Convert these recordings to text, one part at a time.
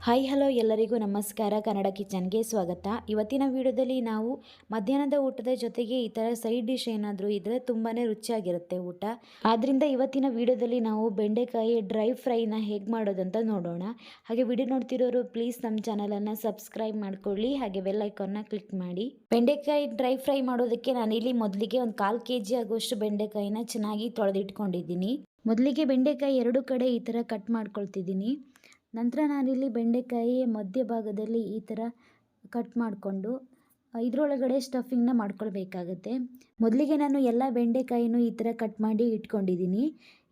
Hi hello ಎಲ್ಲರಿಗೂ ನಮಸ್ಕಾರ. ಕನ್ನಡ ಕಿಚನ್ಗೆ ಸ್ವಾಗತ. ಇವತ್ತಿನ ವಿಡಿಯೋದಲ್ಲಿ ನಾವು ಮಧ್ಯಾಹ್ನದ ಊಟದ ಜೊತೆಗೆ ಈ ಥರ ಸೈಡ್ ಡಿಶ್ ಏನಾದರೂ ಇದ್ದರೆ ತುಂಬಾ ರುಚಿಯಾಗಿರುತ್ತೆ ಊಟ. ಆದ್ದರಿಂದ ಇವತ್ತಿನ ವಿಡಿಯೋದಲ್ಲಿ ನಾವು ಬೆಂಡೆಕಾಯಿ ಡ್ರೈ ಫ್ರೈನ ಹೇಗೆ ಮಾಡೋದಂತ ನೋಡೋಣ. ಹಾಗೆ ವಿಡಿಯೋ ನೋಡ್ತಿರೋರು ಪ್ಲೀಸ್ ನಮ್ಮ ಚಾನಲನ್ನು ಸಬ್ಸ್ಕ್ರೈಬ್ ಮಾಡ್ಕೊಳ್ಳಿ, ಹಾಗೆ ಬೆಲ್ ಐಕಾನ್ನ ಕ್ಲಿಕ್ ಮಾಡಿ. ಬೆಂಡೆಕಾಯಿ ಡ್ರೈ ಫ್ರೈ ಮಾಡೋದಕ್ಕೆ ನಾನಿಲ್ಲಿ ಮೊದಲಿಗೆ ಒಂದು 1/4 kg ಆಗುವಷ್ಟು ಬೆಂಡೆಕಾಯಿನ ಚೆನ್ನಾಗಿ ತೊಳೆದಿಟ್ಕೊಂಡಿದ್ದೀನಿ. ಮೊದಲಿಗೆ ಬೆಂಡೆಕಾಯಿ ಎರಡು ಕಡೆ ಈ ಥರ ಕಟ್ ಮಾಡ್ಕೊಳ್ತಿದ್ದೀನಿ. ನಂತರ ನಾನಿಲ್ಲಿ ಬೆಂಡೆಕಾಯಿ ಮಧ್ಯಭಾಗದಲ್ಲಿ ಈ ಥರ ಕಟ್ ಮಾಡಿಕೊಂಡು ಇದರೊಳಗಡೆ ಸ್ಟಫಿಂಗ್ನ ಮಾಡ್ಕೊಳ್ಬೇಕಾಗತ್ತೆ. ಮೊದಲಿಗೆ ನಾನು ಎಲ್ಲ ಬೆಂಡೆಕಾಯಿನೂ ಈ ಥರ ಕಟ್ ಮಾಡಿ ಇಟ್ಕೊಂಡಿದ್ದೀನಿ.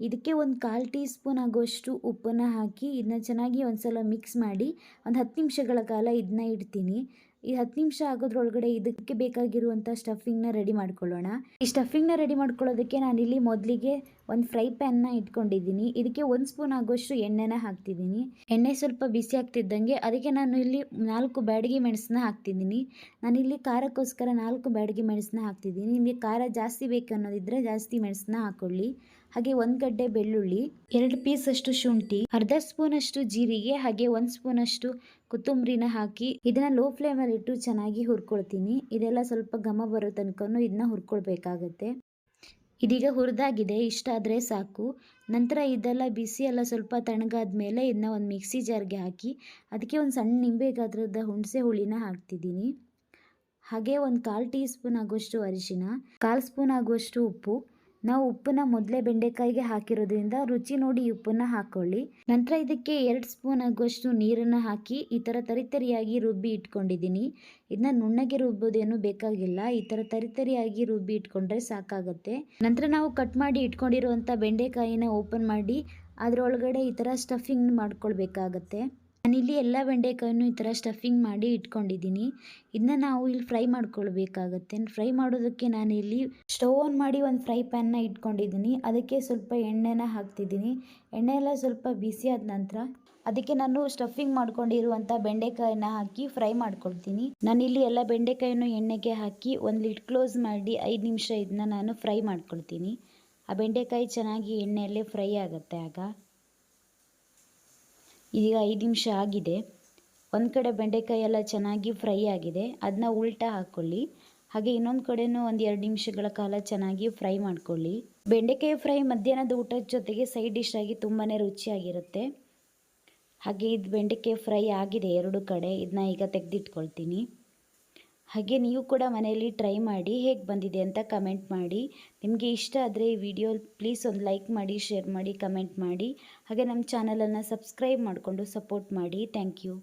ಇದಕ್ಕೆ ಒಂದು 1/4 ಟೀ ಸ್ಪೂನ್ ಆಗುವಷ್ಟು ಉಪ್ಪನ್ನು ಹಾಕಿ ಇದನ್ನ ಚೆನ್ನಾಗಿ ಒಂದು ಸಲ ಮಿಕ್ಸ್ ಮಾಡಿ ಒಂದು 10 ನಿಮಿಷಗಳ ಕಾಲ ಇದನ್ನ ಇಡ್ತೀನಿ. ಈ 10 ನಿಮಿಷ ಆಗೋದ್ರೊಳಗಡೆ ಇದಕ್ಕೆ ಬೇಕಾಗಿರುವಂಥ ಸ್ಟಫಿಂಗ್ನ ರೆಡಿ ಮಾಡ್ಕೊಳ್ಳೋಣ. ಈ ಸ್ಟಫಿಂಗ್ನ ರೆಡಿ ಮಾಡ್ಕೊಳ್ಳೋದಕ್ಕೆ ನಾನಿಲ್ಲಿ ಮೊದಲಿಗೆ ಒಂದು ಫ್ರೈ ಪ್ಯಾನ್ನ ಇಟ್ಕೊಂಡಿದ್ದೀನಿ. ಇದಕ್ಕೆ 1 ಸ್ಪೂನ್ ಆಗುವಷ್ಟು ಎಣ್ಣೆನ ಹಾಕ್ತಿದ್ದೀನಿ. ಎಣ್ಣೆ ಸ್ವಲ್ಪ ಬಿಸಿ ಆಗ್ತಿದ್ದಂಗೆ ಅದಕ್ಕೆ ನಾನು ಇಲ್ಲಿ 4 ಬ್ಯಾಡಗಿ ಮೆಣಸನ್ನ ಹಾಕ್ತಿದ್ದೀನಿ. ನಾನಿಲ್ಲಿ ಖಾರಕ್ಕೋಸ್ಕರ 4 ಬ್ಯಾಡಗಿ ಮೆಣಸನ್ನ ಹಾಕ್ತಿದ್ದೀನಿ. ನಿಮಗೆ ಖಾರ ಜಾಸ್ತಿ ಬೇಕು ಅನ್ನೋದಿದ್ರೆ ಜಾಸ್ತಿ ಮೆಣಸನ್ನ ಹಾಕೊಳ್ಳಿ. ಹಾಗೆ 1 ಗಡ್ಡೆ ಬೆಳ್ಳುಳ್ಳಿ, 2 ಪೀಸ್ ಅಷ್ಟು ಶುಂಠಿ, ಅರ್ಧ ಸ್ಪೂನ್ ಅಷ್ಟು ಜೀರಿಗೆ, ಹಾಗೆ 1 ಸ್ಪೂನ್ ಅಷ್ಟು ಕೊತ್ತಂಬರಿನ ಹಾಕಿ ಇದನ್ನ ಲೋ ಫ್ಲೇಮಲ್ಲಿ ಇಟ್ಟು ಚೆನ್ನಾಗಿ ಹುರ್ಕೊಳ್ತೀನಿ. ಇದೆಲ್ಲ ಸ್ವಲ್ಪ ಘಮ ಬರೋ ತನಕನೂ ಇದನ್ನ ಹುರ್ಕೊಳ್ಬೇಕಾಗತ್ತೆ. ಇದೀಗ ಹುರಿದಾಗಿದೆ, ಇಷ್ಟ ಆದರೆ ಸಾಕು. ನಂತರ ಇದೆಲ್ಲ ಬಿಸಿ ಎಲ್ಲ ಸ್ವಲ್ಪ ತಣ್ಣಗಾದ ಮೇಲೆ ಇದನ್ನ ಒಂದು ಮಿಕ್ಸಿ ಜಾರ್ಗೆ ಹಾಕಿ ಅದಕ್ಕೆ ಒಂದು ಸಣ್ಣ ನಿಂಬೆ ಗಾತ್ರದ ಹುಣಸೆ ಹುಳಿನ ಹಾಕ್ತಿದ್ದೀನಿ. ಹಾಗೆ ಒಂದು 1/4 ಟೀ ಸ್ಪೂನ್ ಆಗುವಷ್ಟು ಅರಿಶಿನ, 1/4 ಸ್ಪೂನ್ ಆಗುವಷ್ಟು ಉಪ್ಪು. ನಾವು ಉಪ್ಪನ್ನ ಮೊದಲೇ ಬೆಂಡೆಕಾಯಿಗೆ ಹಾಕಿರೋದ್ರಿಂದ ರುಚಿ ನೋಡಿ ಉಪ್ಪನ್ನ ಹಾಕೊಳ್ಳಿ. ನಂತರ ಇದಕ್ಕೆ 2 ಸ್ಪೂನ್ ಆಗುವಷ್ಟು ನೀರನ್ನು ಹಾಕಿ ಈ ಥರ ತರಿತರಿಯಾಗಿ ರುಬ್ಬಿ ಇಟ್ಕೊಂಡಿದ್ದೀನಿ. ಇದನ್ನ ನುಣ್ಣಗೆ ರುಬ್ಬೋದೇನು ಬೇಕಾಗಿಲ್ಲ, ಈ ಥರ ತರಿತರಿಯಾಗಿ ರುಬ್ಬಿ ಇಟ್ಕೊಂಡ್ರೆ ಸಾಕಾಗತ್ತೆ. ನಂತರ ನಾವು ಕಟ್ ಮಾಡಿ ಇಟ್ಕೊಂಡಿರುವಂಥ ಬೆಂಡೆಕಾಯಿನ ಓಪನ್ ಮಾಡಿ ಅದರೊಳಗಡೆ ಈ ಥರ ಸ್ಟಫಿಂಗ್ ಮಾಡ್ಕೊಳ್ಬೇಕಾಗತ್ತೆ. ನಾನಿಲ್ಲಿ ಎಲ್ಲ ಬೆಂಡೆಕಾಯನ್ನು ಈ ಥರ ಸ್ಟಫಿಂಗ್ ಮಾಡಿ ಇಟ್ಕೊಂಡಿದ್ದೀನಿ. ಇದನ್ನ ನಾವು ಇಲ್ಲಿ ಫ್ರೈ ಮಾಡ್ಕೊಳ್ಬೇಕಾಗತ್ತೆ. ಫ್ರೈ ಮಾಡೋದಕ್ಕೆ ನಾನಿಲ್ಲಿ ಸ್ಟವ್ ಆನ್ ಮಾಡಿ ಒಂದು ಫ್ರೈ ಪ್ಯಾನ್ನ ಇಟ್ಕೊಂಡಿದ್ದೀನಿ. ಅದಕ್ಕೆ ಸ್ವಲ್ಪ ಎಣ್ಣೆನ ಹಾಕ್ತಿದ್ದೀನಿ. ಎಣ್ಣೆ ಎಲ್ಲ ಸ್ವಲ್ಪ ಬಿಸಿ ಆದ ನಂತರ ಅದಕ್ಕೆ ನಾನು ಸ್ಟಫಿಂಗ್ ಮಾಡ್ಕೊಂಡಿರುವಂಥ ಬೆಂಡೆಕಾಯಿನ ಹಾಕಿ ಫ್ರೈ ಮಾಡ್ಕೊಳ್ತೀನಿ. ನಾನಿಲ್ಲಿ ಎಲ್ಲ ಬೆಂಡೆಕಾಯನ್ನು ಎಣ್ಣೆಗೆ ಹಾಕಿ ಒಂದು ಲಿಡ್ ಕ್ಲೋಸ್ ಮಾಡಿ 5 ನಿಮಿಷ ಇದನ್ನ ನಾನು ಫ್ರೈ ಮಾಡ್ಕೊಳ್ತೀನಿ. ಆ ಬೆಂಡೆಕಾಯಿ ಚೆನ್ನಾಗಿ ಎಣ್ಣೆಯಲ್ಲೇ ಫ್ರೈ ಆಗುತ್ತೆ. ಆಗ ಇದೀಗ 5 ನಿಮಿಷ ಆಗಿದೆ. ಒಂದು ಕಡೆ ಬೆಂಡೆಕಾಯಿ ಎಲ್ಲ ಚೆನ್ನಾಗಿ ಫ್ರೈ ಆಗಿದೆ, ಅದನ್ನ ಉಲ್ಟಾ ಹಾಕ್ಕೊಳ್ಳಿ. ಹಾಗೆ ಇನ್ನೊಂದು ಕಡೆನೂ ಒಂದು 2 ನಿಮಿಷಗಳ ಕಾಲ ಚೆನ್ನಾಗಿ ಫ್ರೈ ಮಾಡ್ಕೊಳ್ಳಿ. ಬೆಂಡೆಕಾಯಿ ಫ್ರೈ ಮಧ್ಯಾಹ್ನದ ಊಟದ ಜೊತೆಗೆ ಸೈಡ್ ಡಿಶ್ ಆಗಿ ತುಂಬಾ ರುಚಿಯಾಗಿರುತ್ತೆ. ಹಾಗೆ ಇದು ಬೆಂಡೆಕಾಯಿ ಫ್ರೈ ಆಗಿದೆ ಎರಡು ಕಡೆ. ಇದನ್ನ ಈಗ ತೆಗೆದಿಟ್ಕೊಳ್ತೀನಿ. ಹಾಗೆ ನೀವು ಕೂಡ ಮನೆಯಲ್ಲಿ ಟ್ರೈ ಮಾಡಿ ಹೇಗೆ ಬಂದಿದೆ ಅಂತ ಕಮೆಂಟ್ ಮಾಡಿ. ನಿಮಗೆ ಇಷ್ಟ ಆದರೆ ಈ ವಿಡಿಯೋ ಪ್ಲೀಸ್ ಒಂದು ಲೈಕ್ ಮಾಡಿ, ಶೇರ್ ಮಾಡಿ, ಕಮೆಂಟ್ ಮಾಡಿ. ಹಾಗೆ ನಮ್ಮ ಚಾನಲನ್ನು ಸಬ್ಸ್ಕ್ರೈಬ್ ಮಾಡಿಕೊಂಡು ಸಪೋರ್ಟ್ ಮಾಡಿ. Thank you.